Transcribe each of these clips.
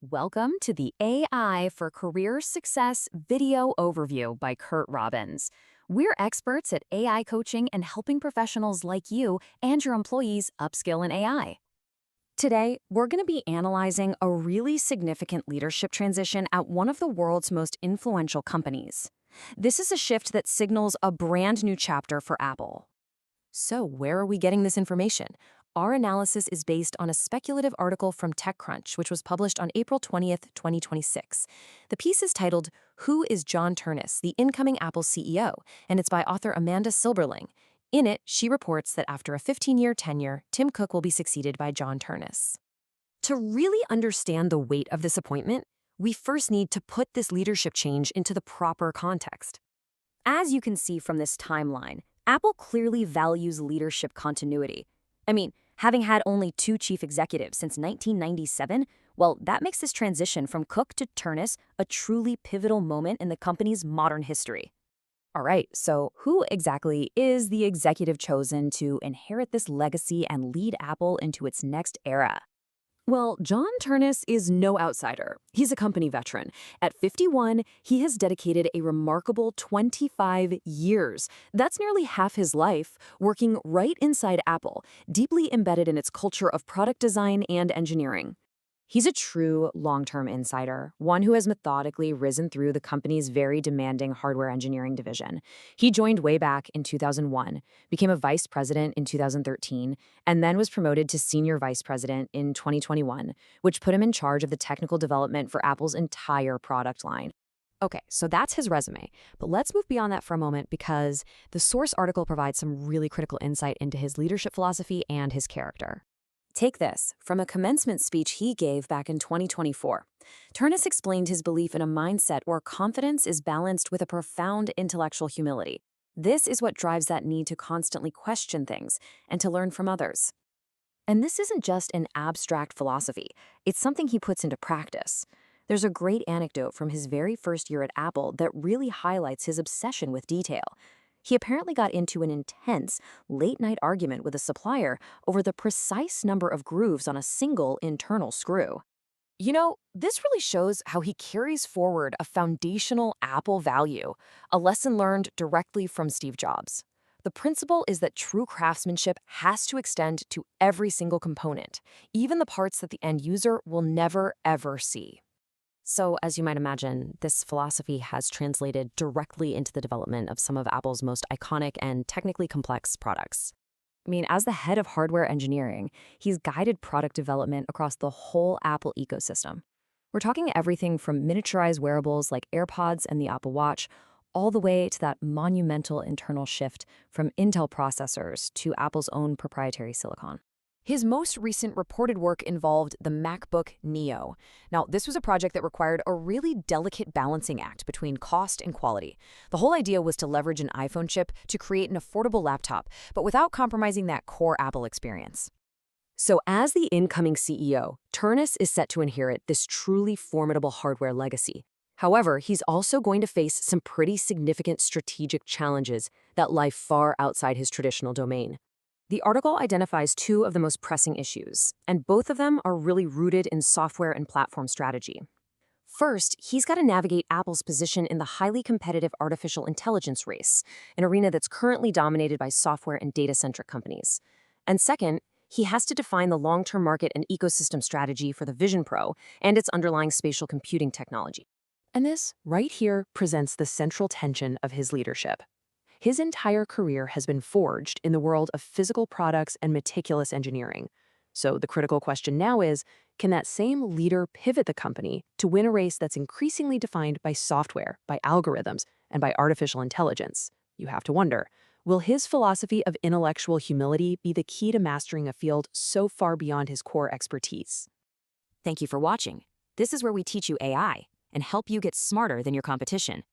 Welcome to the AI for Career Success video overview by Curt Robbins. We're experts at AI coaching and helping professionals like you and your employees upskill in AI. Today, we're going to be analyzing a really significant leadership transition at one of the world's most influential companies. This is a shift that signals a brand new chapter for Apple. So, where are we getting this information? Our analysis is based on a speculative article from TechCrunch, which was published on April 20th, 2026. The piece is titled, "Who is John Ternus, the incoming Apple CEO?" and it's by author Amanda Silberling. In it, she reports that after a 15-year tenure, Tim Cook will be succeeded by John Ternus. To really understand the weight of this appointment, we first need to put this leadership change into the proper context. As you can see from this timeline, Apple clearly values leadership continuity. Having had only two chief executives since 1997, well, that makes this transition from Cook to Ternus a truly pivotal moment in the company's modern history. All right, so who exactly is the executive chosen to inherit this legacy and lead Apple into its next era? Well, John Ternus is no outsider. He's a company veteran. At 51, he has dedicated a remarkable 25 years. That's nearly half his life, working right inside Apple, deeply embedded in its culture of product design and engineering. He's a true long-term insider, one who has methodically risen through the company's very demanding hardware engineering division. He joined way back in 2001, became a vice president in 2013, and then was promoted to senior vice president in 2021, which put him in charge of the technical development for Apple's entire product line. Okay, so that's his resume, but let's move beyond that for a moment because the source article provides some really critical insight into his leadership philosophy and his character. Take this, from a commencement speech he gave back in 2024. Ternus explained his belief in a mindset where confidence is balanced with a profound intellectual humility. This is what drives that need to constantly question things and to learn from others. And this isn't just an abstract philosophy, it's something he puts into practice. There's a great anecdote from his very first year at Apple that really highlights his obsession with detail. He apparently got into an intense, late-night argument with a supplier over the precise number of grooves on a single internal screw. This really shows how he carries forward a foundational Apple value, a lesson learned directly from Steve Jobs. The principle is that true craftsmanship has to extend to every single component, even the parts that the end user will never, ever see. So, as you might imagine, this philosophy has translated directly into the development of some of Apple's most iconic and technically complex products. As the head of hardware engineering, he's guided product development across the whole Apple ecosystem. We're talking everything from miniaturized wearables like AirPods and the Apple Watch, all the way to that monumental internal shift from Intel processors to Apple's own proprietary silicon. His most recent reported work involved the MacBook Neo. Now, this was a project that required a really delicate balancing act between cost and quality. The whole idea was to leverage an iPhone chip to create an affordable laptop, but without compromising that core Apple experience. So as the incoming CEO, Ternus is set to inherit this truly formidable hardware legacy. However, he's also going to face some pretty significant strategic challenges that lie far outside his traditional domain. The article identifies two of the most pressing issues, and both of them are really rooted in software and platform strategy. First, he's got to navigate Apple's position in the highly competitive artificial intelligence race, an arena that's currently dominated by software and data-centric companies. And second, he has to define the long-term market and ecosystem strategy for the Vision Pro and its underlying spatial computing technology. And this, right here, presents the central tension of his leadership. His entire career has been forged in the world of physical products and meticulous engineering. So the critical question now is, can that same leader pivot the company to win a race that's increasingly defined by software, by algorithms, and by artificial intelligence? You have to wonder, will his philosophy of intellectual humility be the key to mastering a field so far beyond his core expertise? Thank you for watching. This is where we teach you AI and help you get smarter than your competition.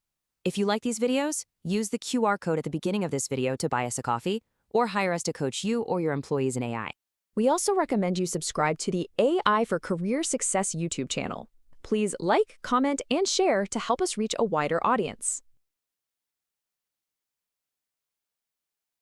If you like these videos, use the QR code at the beginning of this video to buy us a coffee or hire us to coach you or your employees in AI. We also recommend you subscribe to the AI for Career Success YouTube channel. Please like, comment, and share to help us reach a wider audience.